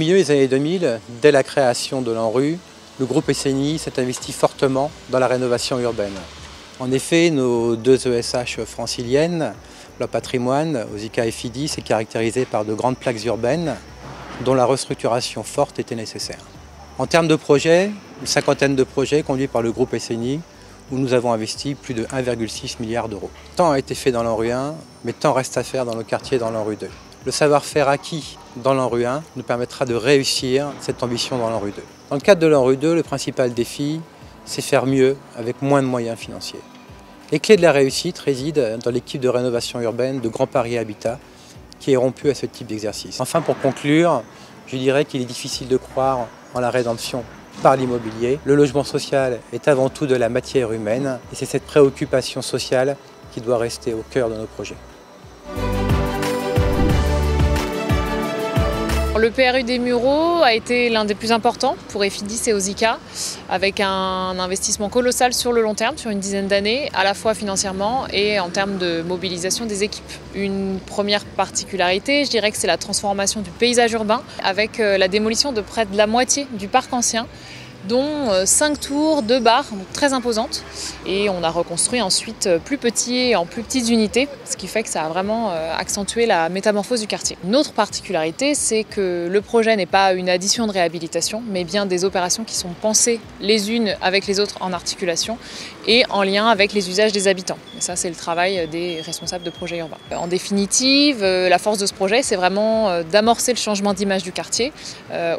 milieu des années 2000, dès la création de l'ANRU, le groupe SNI s'est investi fortement dans la rénovation urbaine. En effet, nos deux ESH franciliennes, leur patrimoine, Osica et FIDI, s'est caractérisé par de grandes plaques urbaines dont la restructuration forte était nécessaire. En termes de projets, une cinquantaine de projets conduits par le groupe SNI, où nous avons investi plus de 1,6 milliard d'euros. Tant a été fait dans l'ANRU 1, mais tant reste à faire dans nos quartiers dans l'ANRU 2. Le savoir-faire acquis dans l'ANRU 1 nous permettra de réussir cette ambition dans l'ANRU 2. Dans le cadre de l'ANRU 2, le principal défi, c'est faire mieux avec moins de moyens financiers. Les clés de la réussite résident dans l'équipe de rénovation urbaine de Grand Paris Habitat, qui est rompue à ce type d'exercice. Enfin, pour conclure, je dirais qu'il est difficile de croire en la rédemption par l'immobilier. Le logement social est avant tout de la matière humaine et c'est cette préoccupation sociale qui doit rester au cœur de nos projets. Le PRU des Mureaux a été l'un des plus importants pour Efidis et Osica, avec un investissement colossal sur le long terme, sur une dizaine d'années, à la fois financièrement et en termes de mobilisation des équipes. Une première particularité, je dirais que c'est la transformation du paysage urbain, avec la démolition de près de la moitié du parc ancien, dont 5 tours, 2 bars, donc très imposantes. Et on a reconstruit ensuite plus petit, en plus petites unités, ce qui fait que ça a vraiment accentué la métamorphose du quartier. Une autre particularité, c'est que le projet n'est pas une addition de réhabilitation, mais bien des opérations qui sont pensées les unes avec les autres en articulation et en lien avec les usages des habitants. Et ça, c'est le travail des responsables de projets urbains. En définitive, la force de ce projet, c'est vraiment d'amorcer le changement d'image du quartier.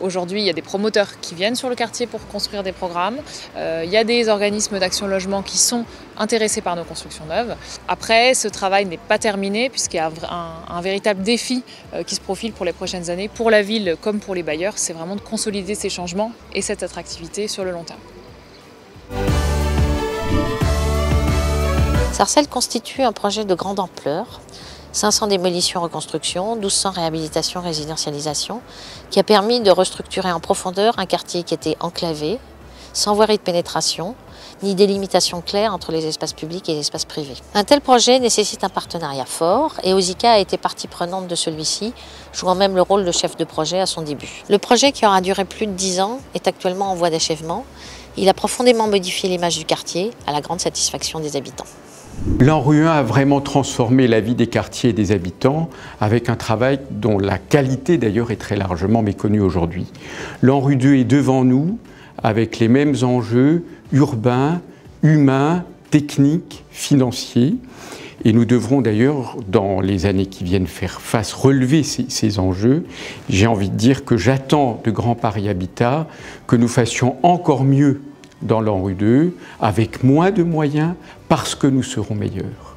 Aujourd'hui, il y a des promoteurs qui viennent sur le quartier pour construire des programmes. Il y a des organismes d'action logement qui sont intéressés par nos constructions neuves. Après, ce travail n'est pas terminé puisqu'il y a un véritable défi qui se profile pour les prochaines années, pour la ville comme pour les bailleurs. C'est vraiment de consolider ces changements et cette attractivité sur le long terme. Sarcelles constitue un projet de grande ampleur, 500 démolitions reconstructions, 1200 réhabilitations résidentialisation, qui a permis de restructurer en profondeur un quartier qui était enclavé, sans voirie de pénétration, ni délimitation claire entre les espaces publics et les espaces privés. Un tel projet nécessite un partenariat fort et Osica a été partie prenante de celui-ci, jouant même le rôle de chef de projet à son début. Le projet, qui aura duré plus de 10 ans, est actuellement en voie d'achèvement. Il a profondément modifié l'image du quartier, à la grande satisfaction des habitants. L'ANRU 1 a vraiment transformé la vie des quartiers et des habitants avec un travail dont la qualité d'ailleurs est très largement méconnue aujourd'hui. L'ANRU 2 est devant nous avec les mêmes enjeux urbains, humains, techniques, financiers. Et nous devrons d'ailleurs, dans les années qui viennent, relever ces enjeux. J'ai envie de dire que j'attends de Grand Paris Habitat que nous fassions encore mieux dans l'ANRU 2, avec moins de moyens, parce que nous serons meilleurs.